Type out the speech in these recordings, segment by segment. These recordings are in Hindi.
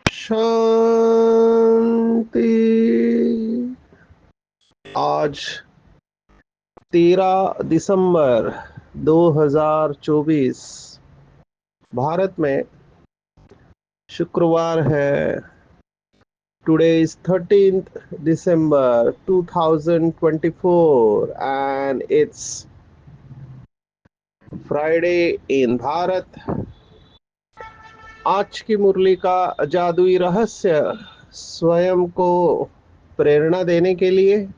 शांति। आज 13 दिसंबर 2024 भारत में शुक्रवार है। Today is 13th December 2024 and it's Friday in Bharat. आज की मुरली का जादुई रहस्य स्वयं को प्रेरणा देने के लिए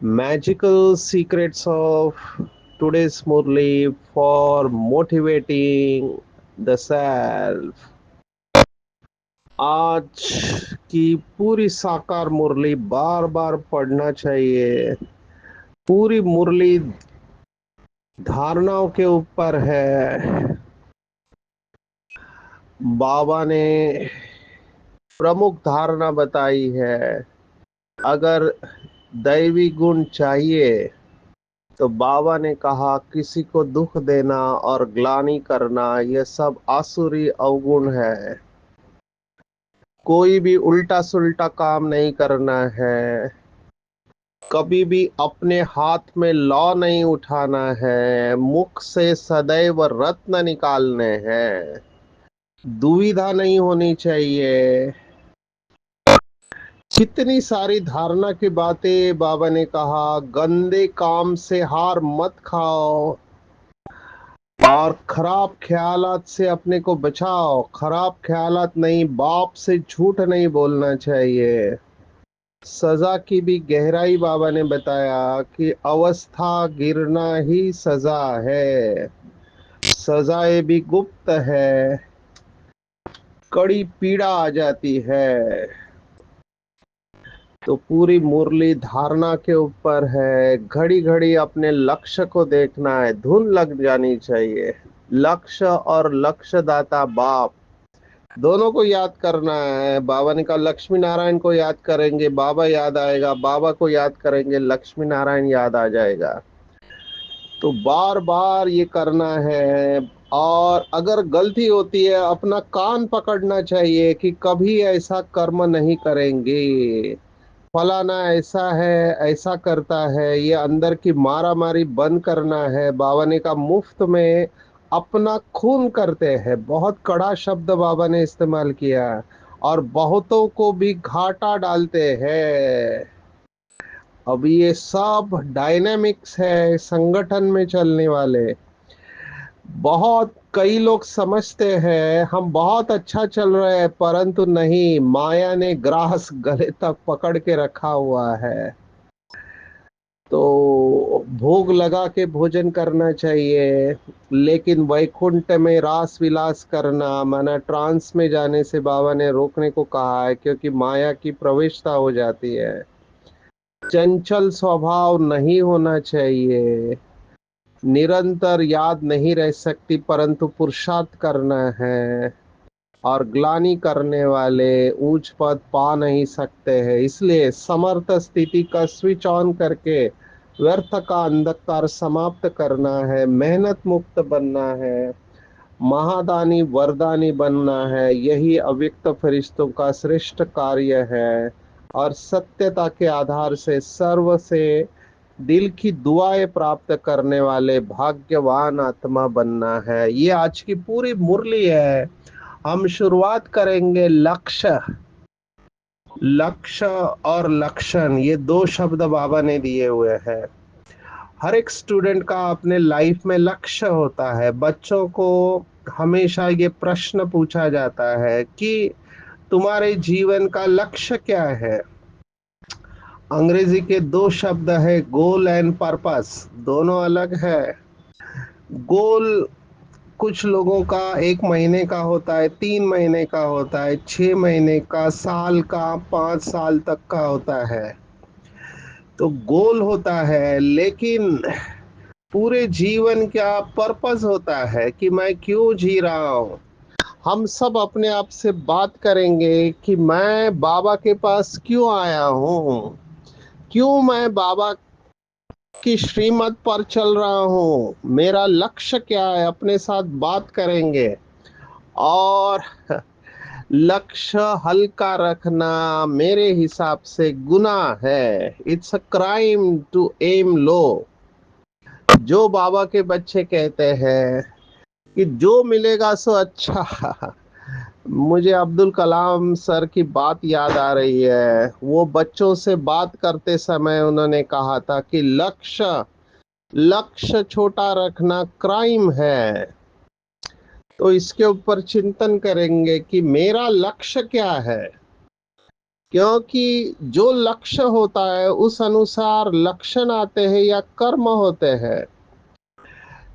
magical secrets of today's Murli for motivating the self. आज की पूरी साकार मुरली बार बार पढ़ना चाहिए। पूरी मुरली धारणाओं के ऊपर है। बाबा ने प्रमुख धारणा बताई है। अगर दैवी गुण चाहिए तो बाबा ने कहा किसी को दुख देना और ग्लानि करना यह सब आसुरी अवगुण है। कोई भी उल्टा सुल्टा काम नहीं करना है। कभी भी अपने हाथ में लौ नहीं उठाना है। मुख से सदैव रत्न निकालने हैं। दुविधा नहीं होनी चाहिए। कितनी सारी धारणा की बातें बाबा ने कहा। गंदे काम से हार मत खाओ और खराब ख्यालात से अपने को बचाओ। खराब ख्यालात नहीं, बाप से झूठ नहीं बोलना चाहिए। सजा की भी गहराई बाबा ने बताया कि अवस्था गिरना ही सजा है। सजाएं भी गुप्त है। कड़ी पीड़ा आ जाती है। तो पूरी मुरली धारणा के ऊपर है। घड़ी घड़ी अपने लक्ष्य को देखना है। धुन लग जानी चाहिए। लक्ष्य और लक्ष्य दाता बाप दोनों को याद करना है। बाबा ने कहा लक्ष्मी नारायण को याद करेंगे बाबा याद आएगा, बाबा को याद करेंगे लक्ष्मी नारायण याद आ जाएगा। तो बार बार ये करना है। और अगर गलती होती है अपना कान पकड़ना चाहिए कि कभी ऐसा कर्म नहीं करेंगे। फलाना ऐसा है, ऐसा करता है, ये अंदर की मारा मारी बंद करना है। बाबा ने कहा मुफ्त में अपना खून करते हैं। बहुत कड़ा शब्द बाबा ने इस्तेमाल किया और बहुतों को भी घाटा डालते हैं। अब ये सब डायनेमिक्स है संगठन में चलने वाले। बहुत कई लोग समझते हैं हम बहुत अच्छा चल रहे हैं, परंतु नहीं, माया ने ग्रास गले तक पकड़ के रखा हुआ है। तो भोग लगा के भोजन करना चाहिए, लेकिन वैकुंठ में रास विलास करना माना ट्रांस में जाने से बाबा ने रोकने को कहा है, क्योंकि माया की प्रवेशता हो जाती है। चंचल स्वभाव नहीं होना चाहिए। निरंतर याद नहीं रह सकती, परंतु पुरुषार्थ करना है। और ग्लानि करने वाले ऊंच पद पा नहीं सकते हैं। इसलिए समर्थ स्थिति का स्विच ऑन करके व्यर्थ का अंधकार समाप्त करना है। मेहनत मुक्त बनना है। महादानी वरदानी बनना है। यही अव्यक्त फरिश्तों का श्रेष्ठ कार्य है। और सत्यता के आधार से सर्व से दिल की दुआएं प्राप्त करने वाले भाग्यवान आत्मा बनना है। ये आज की पूरी मुरली है। हम शुरुआत करेंगे लक्ष्य। लक्ष्य और लक्षण ये दो शब्द बाबा ने दिए हुए हैं। हर एक स्टूडेंट का अपने लाइफ में लक्ष्य होता है। बच्चों को हमेशा ये प्रश्न पूछा जाता है कि तुम्हारे जीवन का लक्ष्य क्या है। अंग्रेजी के दो शब्द है गोल एंड पर्पस, दोनों अलग है। गोल कुछ लोगों का 1 महीने का होता है, 3 महीने का होता है, 6 महीने का, साल का, 5 साल तक का होता है। तो गोल होता है, लेकिन पूरे जीवन का पर्पस होता है कि मैं क्यों जी रहा हूँ। हम सब अपने आप से बात करेंगे कि मैं बाबा के पास क्यों आया हूँ, क्यों मैं बाबा की श्रीमत पर चल रहा हूँ, मेरा लक्ष्य क्या है, अपने साथ बात करेंगे। और लक्ष्य हल्का रखना मेरे हिसाब से गुनाह है। It's a crime to em low. जो बाबा के बच्चे कहते हैं कि जो मिलेगा सो अच्छा। मुझे अब्दुल कलाम सर की बात याद आ रही है। वो बच्चों से बात करते समय उन्होंने कहा था कि लक्ष्य लक्ष्य छोटा रखना क्राइम है। तो इसके ऊपर चिंतन करेंगे कि मेरा लक्ष्य क्या है, क्योंकि जो लक्ष्य होता है उस अनुसार लक्षण आते हैं या कर्म होते हैं।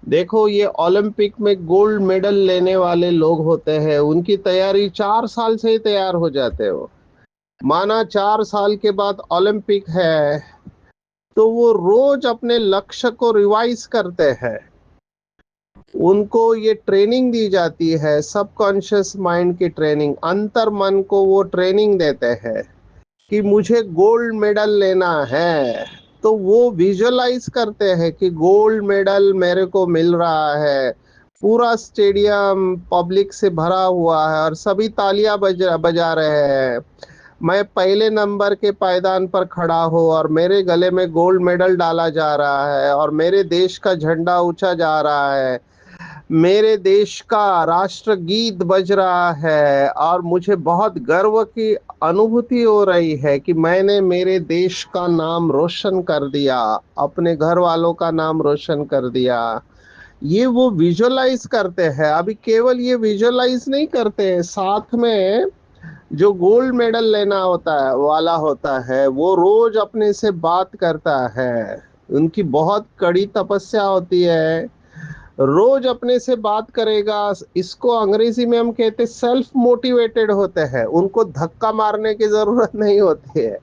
देखो, ये ओलंपिक में गोल्ड मेडल लेने वाले लोग होते हैं, उनकी तैयारी 4 साल से ही तैयार हो जाते हो। माना 4 साल के बाद ओलंपिक है, तो वो रोज अपने लक्ष्य को रिवाइज करते हैं। उनको ये ट्रेनिंग दी जाती है, सबकॉन्शियस माइंड की ट्रेनिंग, अंतर मन को वो ट्रेनिंग देते हैं कि मुझे गोल्ड मेडल लेना है। तो वो विजुअलाइज करते हैं कि गोल्ड मेडल मेरे को मिल रहा है, पूरा स्टेडियम पब्लिक से भरा हुआ है और सभी तालियां बजा रहे हैं। मैं पहले नंबर के पायदान पर खड़ा हूँ और मेरे गले में गोल्ड मेडल डाला जा रहा है और मेरे देश का झंडा ऊंचा जा रहा है, मेरे देश का राष्ट्रगीत बज रहा है और मुझे बहुत गर्व की अनुभूति हो रही है कि मैंने मेरे देश का नाम रोशन कर दिया, अपने घर वालों का नाम रोशन कर दिया। ये वो विजुअलाइज करते हैं। अभी केवल ये विजुअलाइज नहीं करते हैं, साथ में जो गोल्ड मेडल लेना होता है वाला होता है वो रोज अपने से बात करता है। उनकी बहुत कड़ी तपस्या होती है, रोज अपने से बात करेगा। इसको अंग्रेजी में हम कहते सेल्फ मोटिवेटेड होते हैं, उनको धक्का मारने की जरूरत नहीं होती है।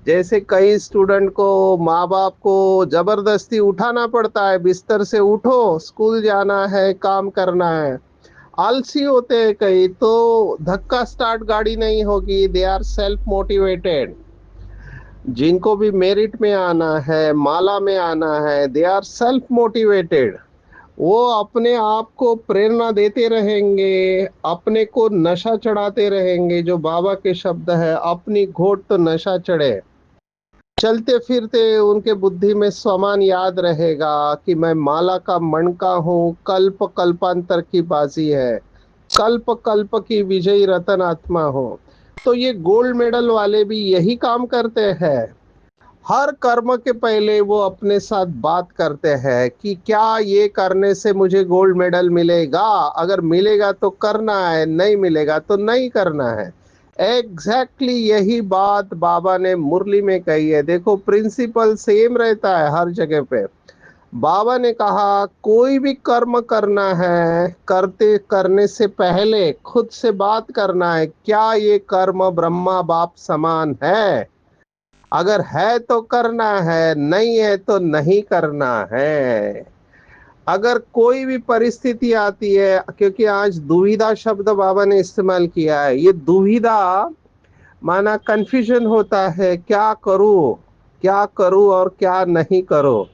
जैसे कई स्टूडेंट को माँ बाप को जबरदस्ती उठाना पड़ता है, बिस्तर से उठो, स्कूल जाना है, काम करना है। आलसी होते हैं कई, तो धक्का स्टार्ट गाड़ी नहीं होगी। They are self motivated. जिनको भी मेरिट में आना है, माला में आना है, दे आर सेल्फ मोटिवेटेड। वो अपने आप को प्रेरणा देते रहेंगे, अपने को नशा चढ़ाते रहेंगे। जो बाबा के शब्द है, अपनी घोट तो नशा चढ़े। चलते फिरते उनके बुद्धि में स्वमान याद रहेगा कि मैं माला का मणका हूँ, कल्प कल्पांतर की बाजी है, कल्प कल्प की विजयी रतन आत्मा हो। तो ये गोल्ड मेडल वाले भी यही काम करते हैं। हर कर्म के पहले वो अपने साथ बात करते हैं कि क्या ये करने से मुझे गोल्ड मेडल मिलेगा, अगर मिलेगा तो करना है, नहीं मिलेगा तो नहीं करना है। एग्जैक्टली यही बात बाबा ने मुरली में कही है। देखो, प्रिंसिपल सेम रहता है हर जगह पे। बाबा ने कहा कोई भी कर्म करना है, करते करने से पहले खुद से बात करना है, क्या ये कर्म ब्रह्मा बाप समान है। अगर है तो करना है, नहीं है तो नहीं करना है। अगर कोई भी परिस्थिति आती है, क्योंकि आज दुविधा शब्द बाबा ने इस्तेमाल किया है, ये दुविधा माना कंफ्यूजन होता है, क्या करूं, क्या करूं और क्या नहीं करूं।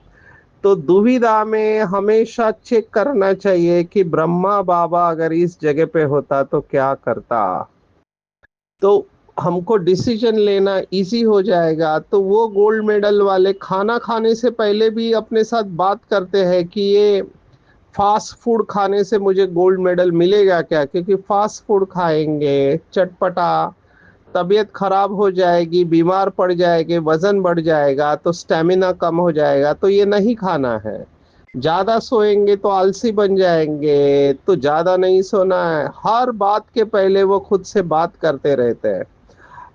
तो दुविधा में हमेशा चेक करना चाहिए कि ब्रह्मा बाबा अगर इस जगह पे होता तो क्या करता। तो हमको डिसीजन लेना इजी हो जाएगा। तो वो गोल्ड मेडल वाले खाना खाने से पहले भी अपने साथ बात करते हैं कि ये फास्ट फूड खाने से मुझे गोल्ड मेडल मिलेगा क्या, क्योंकि फास्ट फूड खाएंगे चटपटा, तबीयत खराब हो जाएगी, बीमार पड़ जाएंगे, वजन बढ़ जाएगा, तो स्टेमिना कम हो जाएगा, तो ये नहीं खाना है। ज्यादा सोएंगे तो आलसी बन जाएंगे, तो ज्यादा नहीं सोना है। हर बात के पहले वो खुद से बात करते रहते हैं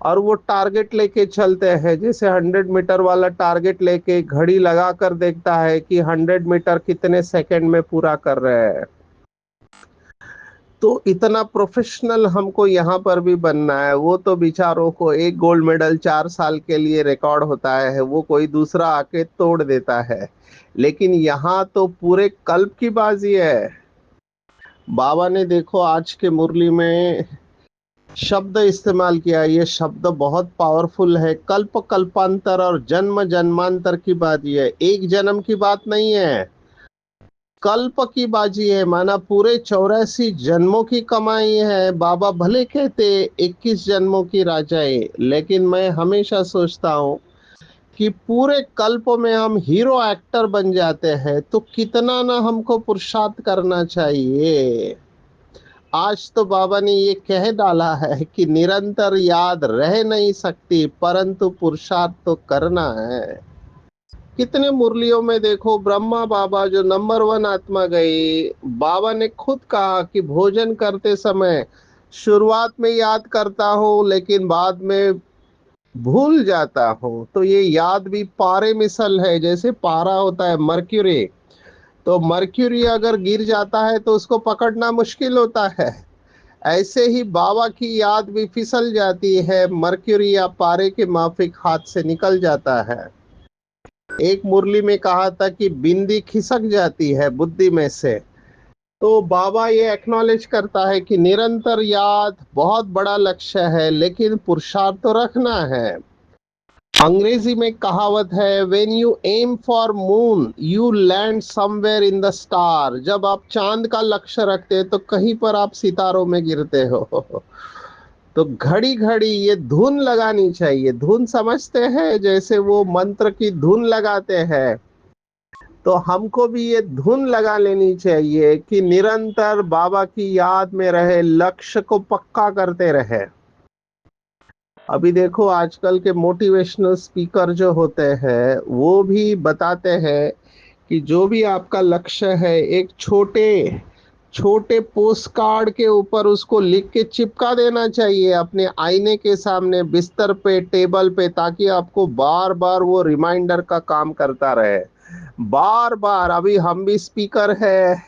और वो टारगेट लेके चलते हैं। जैसे 100 मीटर वाला टारगेट लेके घड़ी लगा कर देखता है कि 100 मीटर कितने सेकंड में पूरा कर रहे हैं। तो इतना प्रोफेशनल हमको यहाँ पर भी बनना है। वो तो बेचारों को एक गोल्ड मेडल 4 साल के लिए रिकॉर्ड होता है, वो कोई दूसरा आके तोड़ देता है। लेकिन यहाँ तो पूरे कल्प की बाजी है। बाबा ने देखो आज के मुरली में शब्द इस्तेमाल किया, ये शब्द बहुत पावरफुल है। कल्प कल्पांतर और जन्म जन्मांतर की बात, ये एक जन्म की बात नहीं है, कल्प की बाजी है। माना पूरे 84 जन्मों की कमाई है। बाबा भले कहते 21 जन्मों की राजाई, लेकिन मैं हमेशा सोचता हूँ कि पूरे कल्प में हम हीरो एक्टर बन जाते हैं तो कितना ना हमको पुरुषार्थ करना चाहिए। आज तो बाबा ने ये कह डाला है कि निरंतर याद रह नहीं सकती, परंतु पुरुषार्थ तो करना है। कितने मुरलियों में देखो, ब्रह्मा बाबा जो नंबर 1 आत्मा गई, बाबा ने खुद कहा कि भोजन करते समय शुरुआत में याद करता हूँ लेकिन बाद में भूल जाता हूँ। तो ये याद भी पारे मिसल है। जैसे पारा होता है मर्क्यूरी, तो मर्क्यूरी अगर गिर जाता है तो उसको पकड़ना मुश्किल होता है। ऐसे ही बाबा की याद भी फिसल जाती है, मर्क्यूरी या पारे के माफिक हाथ से निकल जाता है। एक मुरली में कहा था कि बिंदी खिसक जाती है बुद्धि में से। तो बाबा ये एक्नॉलेज करता है कि निरंतर याद बहुत बड़ा लक्ष्य है, लेकिन पुरुषार्थ तो रखना है। अंग्रेजी में कहावत है, when you aim for moon you land somewhere in the star. जब आप चांद का लक्ष्य रखते हैं तो कहीं पर आप सितारों में गिरते हो। तो घड़ी घड़ी ये धुन लगानी चाहिए। धुन समझते हैं, जैसे वो मंत्र की धुन लगाते हैं, तो हमको भी ये धुन लगा लेनी चाहिए कि निरंतर बाबा की याद में रहे, लक्ष्य को पक्का करते रहे। अभी देखो आजकल के मोटिवेशनल स्पीकर जो होते हैं वो भी बताते हैं कि जो भी आपका लक्ष्य है, एक छोटे छोटे पोस्ट कार्ड के ऊपर उसको लिख के चिपका देना चाहिए अपने आईने के सामने, बिस्तर पे, टेबल पे, ताकि आपको बार बार वो रिमाइंडर का काम करता रहे। बार बार, अभी हम भी स्पीकर है,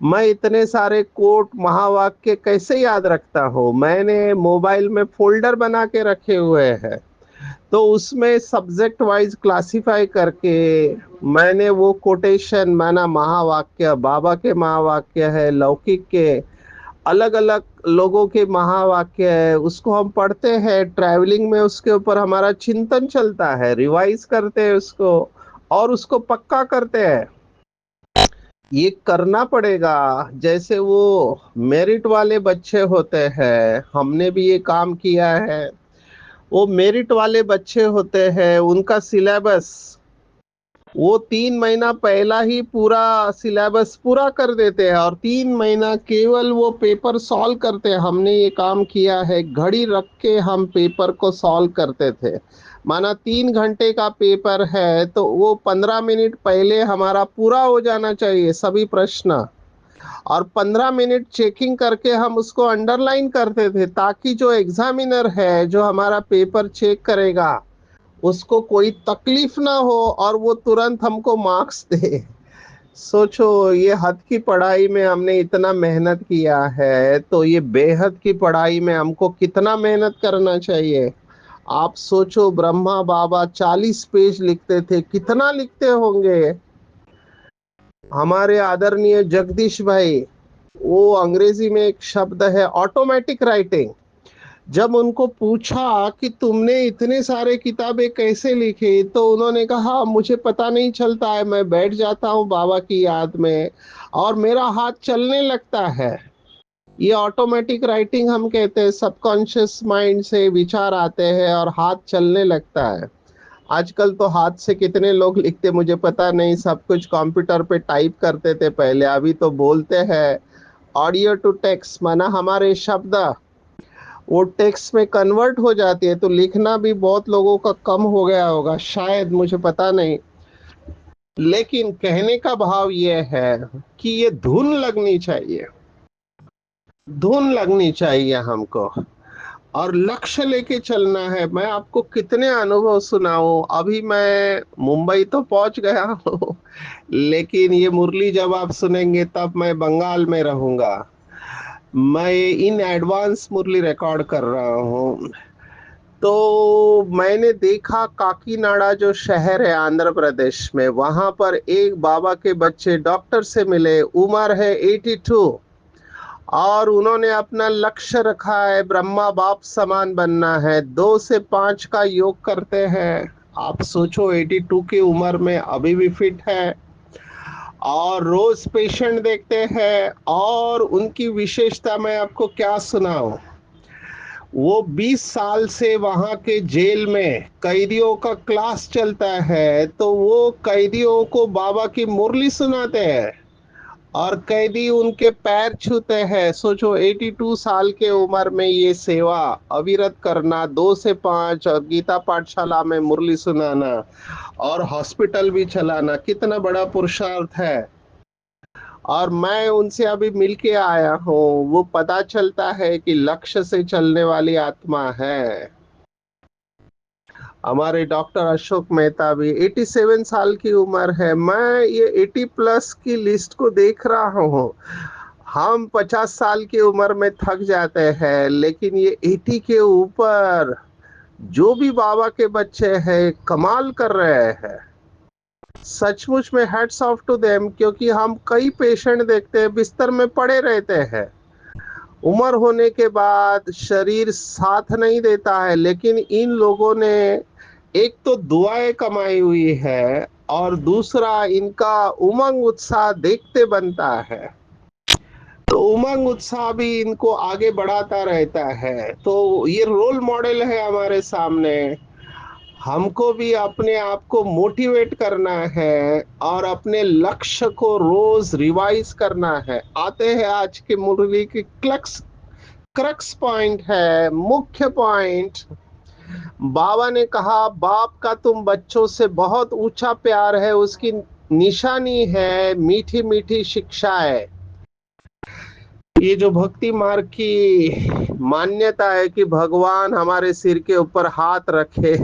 मैं इतने सारे कोट महावाक्य कैसे याद रखता हूँ। मैंने मोबाइल में फोल्डर बना के रखे हुए हैं, तो उसमें सब्जेक्ट वाइज क्लासिफाई करके मैंने वो कोटेशन, माना महावाक्य, बाबा के महावाक्य है, लौकिक के अलग अलग लोगों के महावाक्य है, उसको हम पढ़ते हैं ट्रैवलिंग में, उसके ऊपर हमारा चिंतन चलता है, रिवाइज करते हैं उसको और उसको पक्का करते हैं। ये करना पड़ेगा। जैसे वो मेरिट वाले बच्चे होते हैं, हमने भी ये काम किया है। वो मेरिट वाले बच्चे होते हैं, उनका सिलेबस वो 3 महीना पहला ही पूरा सिलेबस पूरा कर देते हैं और 3 महीना केवल वो पेपर सॉल्व करते हैं। हमने ये काम किया है, घड़ी रख के हम पेपर को सॉल्व करते थे। माना 3 घंटे का पेपर है तो वो 15 मिनट पहले हमारा पूरा हो जाना चाहिए सभी प्रश्न, और 15 मिनट चेकिंग करके हम उसको अंडरलाइन करते थे, ताकि जो एग्जामिनर है, जो हमारा पेपर चेक करेगा, उसको कोई तकलीफ ना हो और वो तुरंत हमको मार्क्स दे। सोचो, ये हद की पढ़ाई में हमने इतना मेहनत किया है, तो ये बेहद की पढ़ाई में हमको कितना मेहनत करना चाहिए। आप सोचो, ब्रह्मा बाबा 40 पेज लिखते थे, कितना लिखते होंगे। हमारे आदरणीय जगदीश भाई, वो अंग्रेजी में एक शब्द है ऑटोमेटिक राइटिंग। जब उनको पूछा कि तुमने इतने सारे किताबें कैसे लिखी, तो उन्होंने कहा मुझे पता नहीं चलता है, मैं बैठ जाता हूँ बाबा की याद में और मेरा हाथ चलने लगता है। ये ऑटोमेटिक राइटिंग हम कहते हैं, सबकॉन्शियस माइंड से विचार आते हैं और हाथ चलने लगता है। आजकल तो हाथ से कितने लोग लिखते मुझे पता नहीं, सब कुछ कंप्यूटर पे टाइप करते थे पहले, अभी तो बोलते हैं ऑडियो टू टेक्स्ट, माना हमारे शब्द वो टेक्स्ट में कन्वर्ट हो जाती है। तो लिखना भी बहुत लोगों का कम हो गया होगा शायद, मुझे पता नहीं। लेकिन कहने का भाव ये है कि ये धुन लगनी चाहिए, धुन लगनी चाहिए हमको, और लक्ष्य लेके चलना है। मैं आपको कितने अनुभव सुनाऊं। अभी मैं मुंबई तो पहुंच गया हूँ, लेकिन ये मुरली जब आप सुनेंगे तब मैं बंगाल में रहूंगा। मैं इन एडवांस मुरली रिकॉर्ड कर रहा हूँ। तो मैंने देखा काकीनाडा जो शहर है आंध्र प्रदेश में, वहां पर एक बाबा के बच्चे डॉक्टर से मिले, उम्र है 82, और उन्होंने अपना लक्ष्य रखा है ब्रह्मा बाप समान बनना है, 2 से 5 का योग करते हैं। आप सोचो 82 की उम्र में अभी भी फिट है, और रोज पेशेंट देखते हैं। और उनकी विशेषता मैं आपको क्या सुनाऊं, वो 20 साल से वहां के जेल में कैदियों का क्लास चलता है, तो वो कैदियों को बाबा की मुरली सुनाते हैं और कैदी उनके पैर छूते हैं। सोचो 82 साल के उम्र में ये सेवा अविरत करना, 2 से 5, और गीता पाठशाला में मुरली सुनाना और हॉस्पिटल भी चलाना, कितना बड़ा पुरुषार्थ है। और मैं उनसे अभी मिल के आया हूँ, वो पता चलता है कि लक्ष्य से चलने वाली आत्मा है। हमारे डॉक्टर अशोक मेहता भी 87 साल की उम्र है। मैं ये 80 प्लस की लिस्ट को देख रहा हूँ। हम 50 साल की उम्र में थक जाते हैं, लेकिन ये 80 के ऊपर जो भी बाबा के बच्चे हैं कमाल कर रहे हैं। सचमुच में हैट्स ऑफ टू देम, क्योंकि हम कई पेशेंट देखते हैं बिस्तर में पड़े रहते हैं, उम्र होने के बाद शरीर साथ नहीं देता है, लेकिन इन लोगों ने एक तो दुआएं कमाई हुई है, और दूसरा इनका उमंग उत्साह देखते बनता है। तो उमंग उत्साह भी इनको आगे बढ़ाता रहता है। तो ये रोल मॉडल है हमारे सामने। हमको भी अपने आप को मोटिवेट करना है और अपने लक्ष्य को रोज रिवाइज करना है। आते हैं आज की मुरली की क्रक्स पॉइंट है, मुख्य पॉइंट। बाबा ने कहा बाप का तुम बच्चों से बहुत ऊंचा प्यार है, उसकी निशानी है मीठी मीठी शिक्षाएं। ये जो भक्ति मार्ग की मान्यता है कि भगवान हमारे सिर के ऊपर हाथ रखे,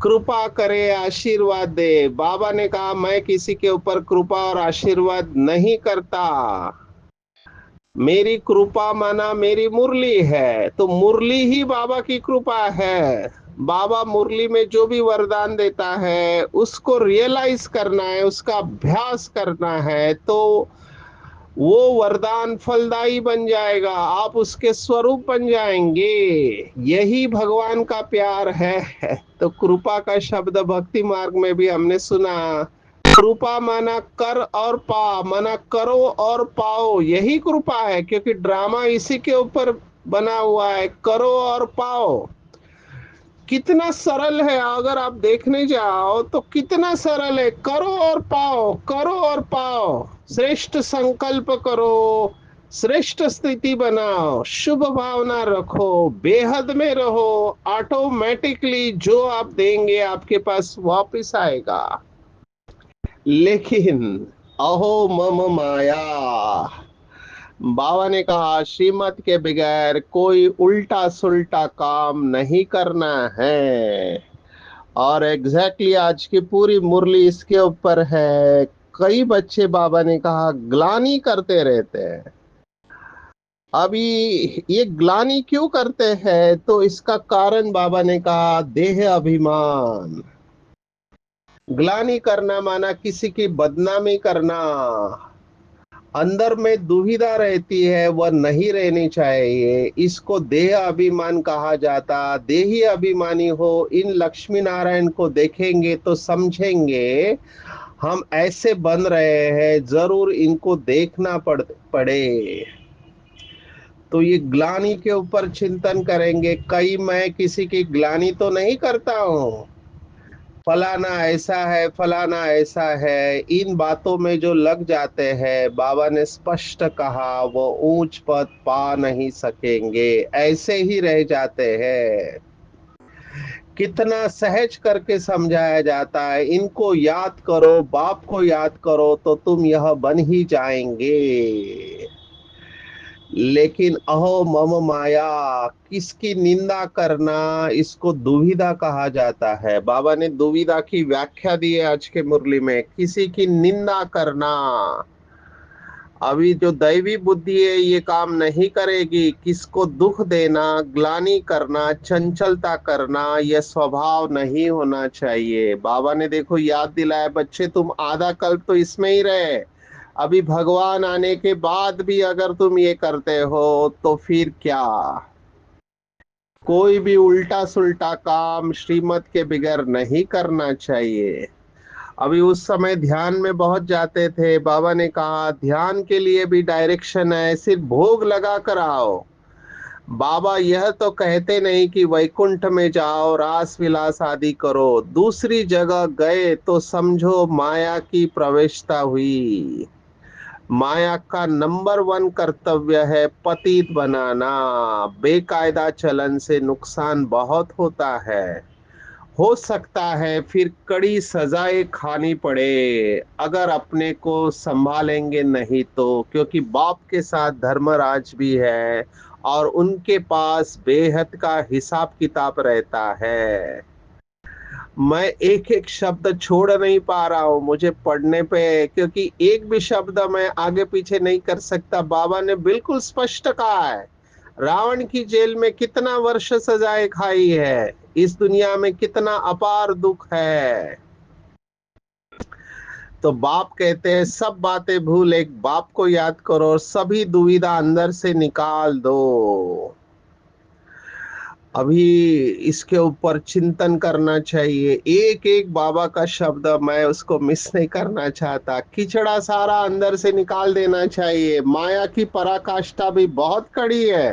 कृपा करे, आशीर्वाद दे। बाबा ने कहा मैं किसी के ऊपर कृपा और आशीर्वाद नहीं करता, मेरी कृपा माना मेरी मुरली है। तो मुरली ही बाबा की कृपा है। बाबा मुरली में जो भी वरदान देता है उसको रियलाइज करना है, उसका अभ्यास करना है, तो वो वरदान फलदायी बन जाएगा, आप उसके स्वरूप बन जाएंगे। यही भगवान का प्यार है। तो कृपा का शब्द भक्ति मार्ग में भी हमने सुना। कृपा माना कर और पा, माना करो और पाओ, यही कृपा है, क्योंकि ड्रामा इसी के ऊपर बना हुआ है, करो और पाओ। कितना सरल है, अगर आप देखने जाओ तो कितना सरल है। करो और पाओ, करो और पाओ, श्रेष्ठ संकल्प करो, श्रेष्ठ स्थिति बनाओ, शुभ भावना रखो, बेहद में रहो, ऑटोमेटिकली जो आप देंगे आपके पास वापस आएगा। लेकिन अहो मम माया, बाबा ने कहा श्रीमत के बगैर कोई उल्टा सुल्टा काम नहीं करना है। और एग्जैक्टली आज की पूरी मुरली इसके ऊपर है। कई बच्चे बाबा ने कहा ग्लानी करते रहते हैं। अभी ये ग्लानी क्यों करते हैं, तो इसका कारण बाबा ने कहा देह अभिमान। ग्लानी करना माना किसी की बदनामी करना, अंदर में दुविधा रहती है, वह नहीं रहनी चाहिए। इसको देह अभिमान कहा जाता। देही अभिमानी हो, इन लक्ष्मी नारायण को देखेंगे तो समझेंगे हम ऐसे बन रहे हैं, जरूर इनको देखना पड़े। तो ये ग्लानी के ऊपर चिंतन करेंगे। कई मैं किसी की ग्लानी तो नहीं करता हूँ, फलाना ऐसा है, फलाना ऐसा है, इन बातों में जो लग जाते हैं, बाबा ने स्पष्ट कहा वो ऊंच पद पा नहीं सकेंगे, ऐसे ही रह जाते हैं। कितना सहज करके समझाया जाता है, इनको याद करो, बाप को याद करो, तो तुम यह बन ही जाएंगे। लेकिन अहो मम माया, किसकी निंदा करना, इसको दुविधा कहा जाता है। बाबा ने दुविधा की व्याख्या दी है आज के मुरली में, किसी की निंदा करना। अभी जो दैवी बुद्धि है ये काम नहीं करेगी। किसको दुख देना, ग्लानि करना, चंचलता करना, यह स्वभाव नहीं होना चाहिए। बाबा ने देखो याद दिलाया, बच्चे तुम आधा कल्प तो इसमें ही रहे, अभी भगवान आने के बाद भी अगर तुम ये करते हो तो फिर क्या। कोई भी उल्टा सुल्टा काम श्रीमत के बगैर नहीं करना चाहिए। अभी उस समय ध्यान में बहुत जाते थे, बाबा ने कहा ध्यान के लिए भी डायरेक्शन है, सिर्फ भोग लगा कर आओ। बाबा यह तो कहते नहीं कि वैकुंठ में जाओ रास विलास आदि करो, दूसरी जगह गए तो समझो माया की प्रवेशता हुई। माया का नंबर वन कर्तव्य है पतित बनाना। बेकायदा चलन से नुकसान बहुत होता है। हो सकता है फिर कड़ी सजाएं खानी पड़े अगर अपने को संभालेंगे नहीं तो, क्योंकि बाप के साथ धर्मराज भी है और उनके पास बेहद का हिसाब किताब रहता है। मैं एक एक शब्द छोड़ नहीं पा रहा हूँ मुझे पढ़ने पे, क्योंकि एक भी शब्द मैं आगे पीछे नहीं कर सकता। बाबा ने बिल्कुल स्पष्ट कहा है, रावण की जेल में कितना वर्ष सजाएं खाई है, इस दुनिया में कितना अपार दुख है। तो बाप कहते हैं सब बातें भूल एक बाप को याद करो और सभी दुविधा अंदर से निकाल दो। अभी इसके ऊपर चिंतन करना चाहिए। एक एक बाबा का शब्द मैं उसको मिस नहीं करना चाहता। किचड़ा सारा अंदर से निकाल देना चाहिए। माया की पराकाष्ठा भी बहुत कड़ी है,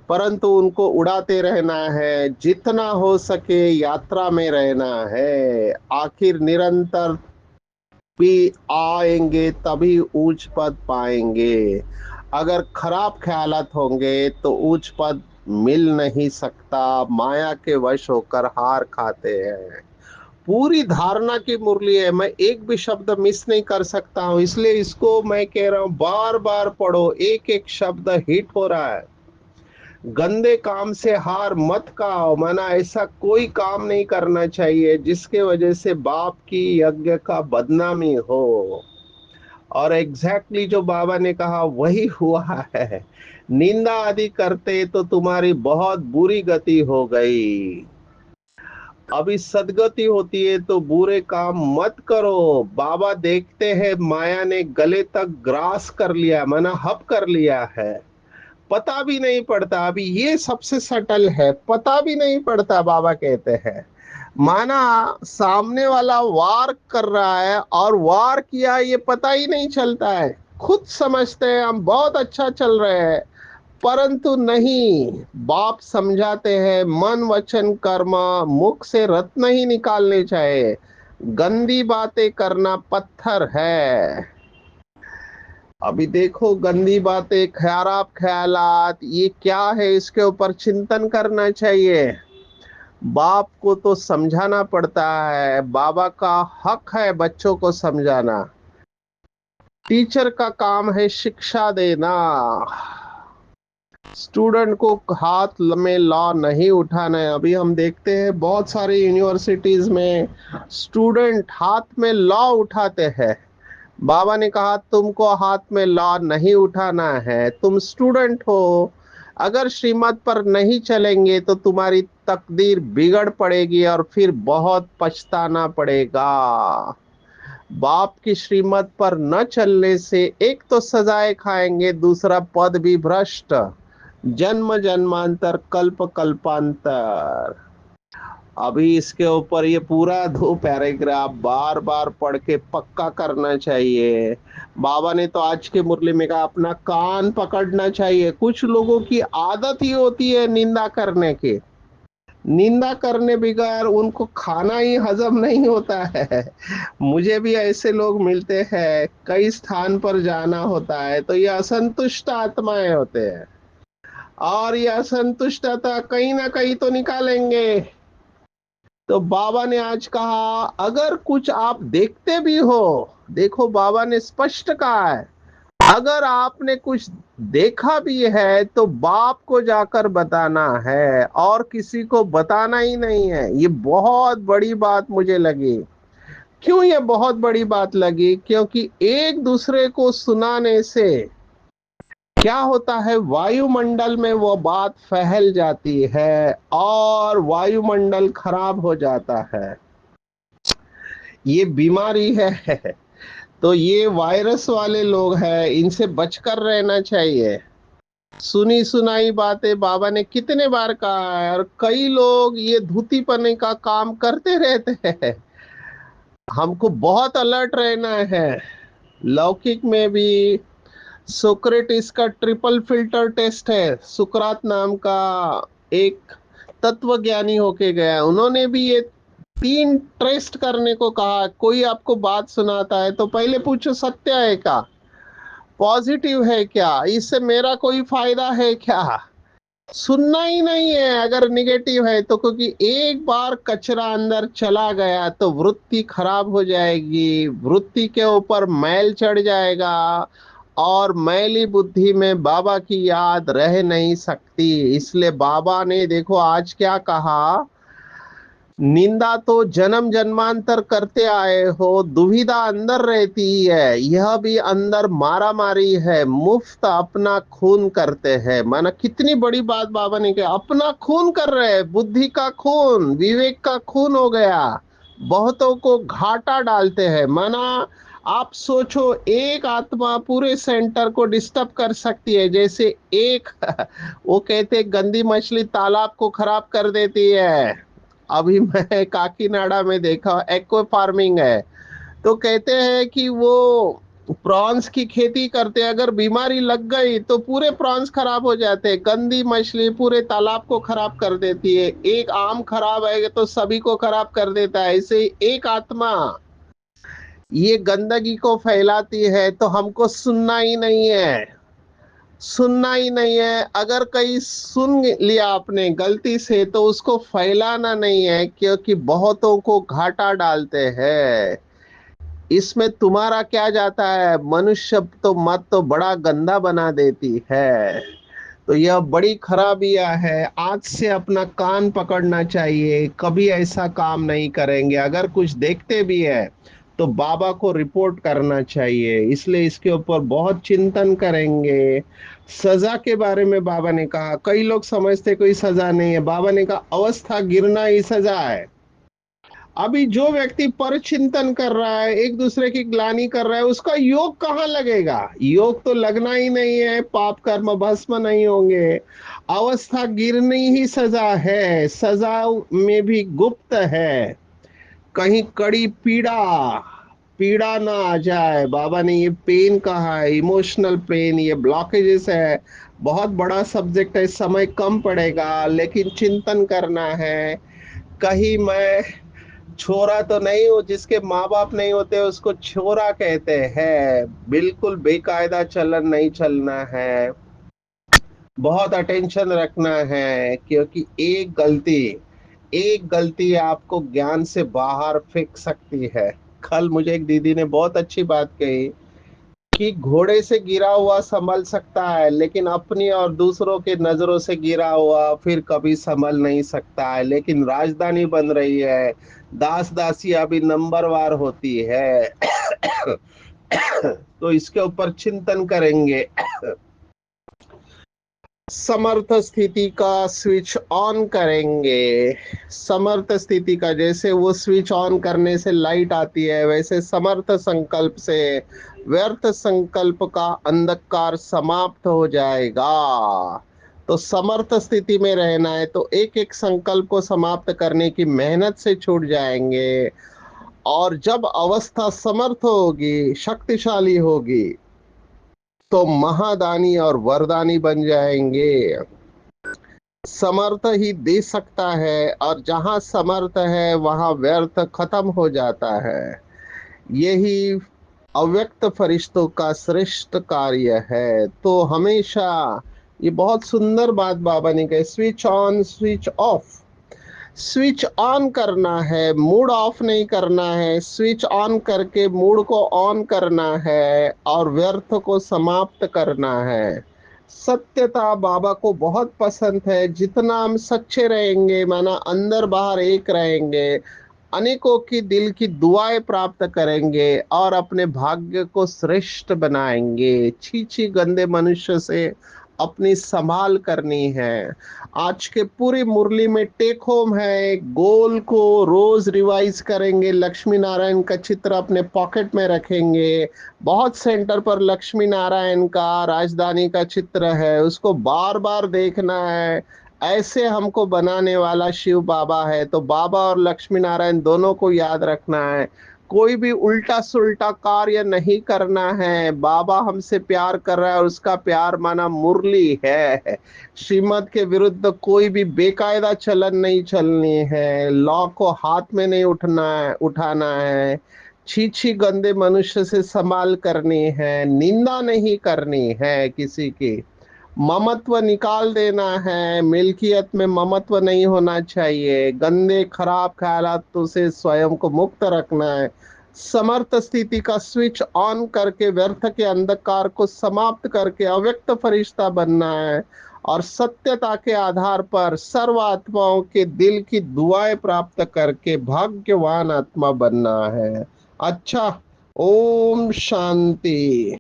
परंतु उनको उड़ाते रहना है, जितना हो सके यात्रा में रहना है। आखिर निरंतर भी आएंगे तभी ऊंच पद पाएंगे। अगर खराब ख्यालात होंगे तो ऊंच पद मिल नहीं सकता। माया के वश होकर हार खाते हैं। पूरी धारणा की मुरली है, मैं एक भी शब्द मिस नहीं कर सकता हूँ, इसलिए इसको मैं कह रहा हूँ बार बार पढ़ो, एक एक शब्द हिट हो रहा है। गंदे काम से हार मत खाओ, माना ऐसा कोई काम नहीं करना चाहिए जिसके वजह से बाप की यज्ञ का बदनामी हो। और एग्जैक्टली जो बाबा ने कहा वही हुआ है। निंदा आदि करते तो तुम्हारी बहुत बुरी गति हो गई। अभी सदगति होती है तो बुरे काम मत करो। बाबा देखते हैं माया ने गले तक ग्रास कर लिया, माना हप कर लिया है, पता भी नहीं पड़ता। अभी ये सबसे सटल है, पता भी नहीं पड़ता। बाबा कहते हैं माना सामने वाला वार कर रहा है और वार किया ये पता ही नहीं चलता है। खुद समझते हैं हम बहुत अच्छा चल रहे हैं, परंतु नहीं। बाप समझाते हैं मन वचन कर्म मुख से रत्न ही निकालने चाहिए, गंदी बातें करना पत्थर है। अभी देखो गंदी बातें, खराब ख्यालात ये क्या है, इसके ऊपर चिंतन करना चाहिए। बाप को तो समझाना पड़ता है, बाबा का हक है बच्चों को समझाना। टीचर का काम है शिक्षा देना। स्टूडेंट को हाथ में लॉ नहीं उठाना है। अभी हम देखते हैं बहुत सारी यूनिवर्सिटीज में स्टूडेंट हाथ में लॉ उठाते हैं। बाबा ने कहा तुमको हाथ में लॉ नहीं उठाना है, तुम स्टूडेंट हो। अगर श्रीमत पर नहीं चलेंगे तो तुम्हारी तकदीर बिगड़ पड़ेगी और फिर बहुत पछताना पड़ेगा। बाप की श्रीमत पर न चलने से एक तो सजाएं खाएंगे, दूसरा पद भी भ्रष्ट, जन्म जन्मांतर कल्प कल्पांतर। अभी इसके ऊपर ये पूरा दो पैराग्राफ बार बार पढ़ के पक्का करना चाहिए। बाबा ने तो आज के मुरली में कहा अपना कान पकड़ना चाहिए। कुछ लोगों की आदत ही होती है निंदा करने की, निंदा करने बगैर उनको खाना ही हजम नहीं होता है। मुझे भी ऐसे लोग मिलते हैं, कई स्थान पर जाना होता है तो ये असंतुष्ट आत्माएं होते हैं, और ये असंतुष्टता कहीं ना कहीं तो निकालेंगे। तो बाबा ने आज कहा अगर कुछ आप देखते भी हो, देखो बाबा ने स्पष्ट कहा है, अगर आपने कुछ देखा भी है तो बाप को जाकर बताना है और किसी को बताना ही नहीं है। ये बहुत बड़ी बात मुझे लगी। क्यों ये बहुत बड़ी बात लगी? क्योंकि एक दूसरे को सुनाने से क्या होता है, वायुमंडल में वो बात फैल जाती है और वायुमंडल खराब हो जाता है। ये बीमारी है। तो ये वायरस वाले लोग हैं, इनसे बचकर रहना चाहिए। सुनी सुनाई बातें बाबा ने कितने बार कहा है, और कई लोग ये धूती पने का काम करते रहते हैं। हमको बहुत अलर्ट रहना है। लौकिक में भी सोक्रेटिस का ट्रिपल फिल्टर टेस्ट है। सुकरात नाम का एक तत्वज्ञानी होके गया, उन्होंने भी ये 3 टेस्ट करने को कहा। कोई आपको बात सुनाता है तो पहले पूछो सत्य है क्या, पॉजिटिव है क्या, इससे मेरा कोई फायदा है क्या। सुनना ही नहीं है अगर निगेटिव है तो, क्योंकि एक बार कचरा अंदर चला गया तो वृत्ति खराब हो जाएगी, वृत्ति के ऊपर मैल चढ़ जाएगा, और मैली बुद्धि में बाबा की याद रह नहीं सकती। इसलिए बाबा ने देखो आज क्या कहा, निंदा तो जन्म जन्मांतर करते आए हो, दुविधा अंदर रहती है, यह भी अंदर मारा मारी है, मुफ्त अपना खून करते हैं। माना कितनी बड़ी बात बाबा ने कहा, अपना खून कर रहे हैं, बुद्धि का खून, विवेक का खून हो गया, बहुतों को घाटा डालते हैं। माना आप सोचो, एक आत्मा पूरे सेंटर को डिस्टर्ब कर सकती है, जैसे एक वो कहते गंदी मछली तालाब को खराब कर देती है। अभी मैं काकीनाडा में देखा, एक्वा फार्मिंग है, तो कहते हैं कि वो प्रॉन्स की खेती करते हैं, अगर बीमारी लग गई तो पूरे प्रॉन्स खराब हो जाते हैं। गंदी मछली पूरे तालाब को खराब कर देती है, एक आम खराब है तो सभी को खराब कर देता है। ऐसे ही एक आत्मा ये गंदगी को फैलाती है, तो हमको सुनना ही नहीं है, सुनना ही नहीं है। अगर कहीं सुन लिया आपने गलती से तो उसको फैलाना नहीं है, क्योंकि बहुतों को घाटा डालते हैं। इसमें तुम्हारा क्या जाता है, मनुष्य तो मत तो बड़ा गंदा बना देती है। तो यह बड़ी खराबियां है। आज से अपना कान पकड़ना चाहिए, कभी ऐसा काम नहीं करेंगे। अगर कुछ देखते भी है तो बाबा को रिपोर्ट करना चाहिए। इसलिए इसके ऊपर बहुत चिंतन करेंगे। सजा के बारे में बाबा ने कहा, कई लोग समझते कोई सजा नहीं है, बाबा ने कहा अवस्था गिरना ही सजा है। अभी जो व्यक्ति पर चिंतन कर रहा है, एक दूसरे की ग्लानि कर रहा है, उसका योग कहाँ लगेगा? योग तो लगना ही नहीं है, पाप कर्म भस्म नहीं होंगे। अवस्था गिरनी ही सजा है, सजा में भी गुप्त है, कहीं कड़ी पीड़ा, पीड़ा ना आ जाए। बाबा ने ये पेन कहा है, इमोशनल पेन, ये ब्लॉकेजेस है। बहुत बड़ा सब्जेक्ट है, समय कम पड़ेगा, लेकिन चिंतन करना है। कहीं मैं छोरा तो नहीं हूँ, जिसके माँ बाप नहीं होते उसको छोरा कहते हैं। बिल्कुल बेकायदा चलन नहीं चलना है, बहुत अटेंशन रखना है, क्योंकि एक गलती आपको ज्ञान से बाहर फेंक सकती है। कल मुझे एक दीदी ने बहुत अच्छी बात कही कि घोड़े से गिरा हुआ संभल सकता है, लेकिन अपनी और दूसरों के नजरों से गिरा हुआ फिर कभी संभल नहीं सकता है। लेकिन राजधानी बन रही है, दास दासी अभी नंबरवार होती है। तो इसके ऊपर चिंतन करेंगे। समर्थ स्थिति का स्विच ऑन करेंगे। समर्थ स्थिति का, जैसे वो स्विच ऑन करने से लाइट आती है, वैसे समर्थ संकल्प से व्यर्थ संकल्प का अंधकार समाप्त हो जाएगा। तो समर्थ स्थिति में रहना है तो एक एक संकल्प को समाप्त करने की मेहनत से छूट जाएंगे। और जब अवस्था समर्थ होगी, शक्तिशाली होगी, तो महादानी और वरदानी बन जाएंगे। समर्थ ही दे सकता है, और जहां समर्थ है वहां व्यर्थ खत्म हो जाता है। यही अव्यक्त फरिश्तों का श्रेष्ठ कार्य है। तो हमेशा ये बहुत सुंदर बात बाबा ने कही, switch on switch off. Switch on करना है, मूड ऑफ नहीं करना है। स्विच ऑन करके मूड को ऑन करना है और व्यर्थ को समाप्त करना है। सत्यता बाबा को बहुत पसंद है। जितना हम सच्चे रहेंगे, माना अंदर बाहर एक रहेंगे, अनेकों की दिल की दुआएं प्राप्त करेंगे और अपने भाग्य को श्रेष्ठ बनाएंगे। छी छी गंदे मनुष्य से अपनी संभाल करनी है। आज के पूरी मुरली में टेक होम है, गोल को रोज रिवाइज करेंगे, लक्ष्मी नारायण का चित्र अपने पॉकेट में रखेंगे। बहुत सेंटर पर लक्ष्मी नारायण का राजधानी का चित्र है, उसको बार बार देखना है। ऐसे हमको बनाने वाला शिव बाबा है, तो बाबा और लक्ष्मी नारायण दोनों को याद रखना है। कोई भी उल्टा सुल्टा कार्य नहीं करना है। बाबा हमसे प्यार कर रहा है और उसका प्यार माना मुरली है। श्रीमत के विरुद्ध कोई भी बेकायदा चलन नहीं चलनी है। लॉ को हाथ में नहीं उठाना है। छी छी गंदे मनुष्य से संभाल करनी है, निंदा नहीं करनी है किसी की। ममत्व निकाल देना है, मिल्कियत में ममत्व नहीं होना चाहिए। गंदे खराब ख्यालातों से स्वयं को मुक्त रखना है। समर्थ स्थिति का स्विच ऑन करके व्यर्थ के अंधकार को समाप्त करके अव्यक्त फरिश्ता बनना है। और सत्यता के आधार पर सर्व आत्माओं के दिल की दुआएं प्राप्त करके भाग्यवान आत्मा बनना है। अच्छा, ओम शांति।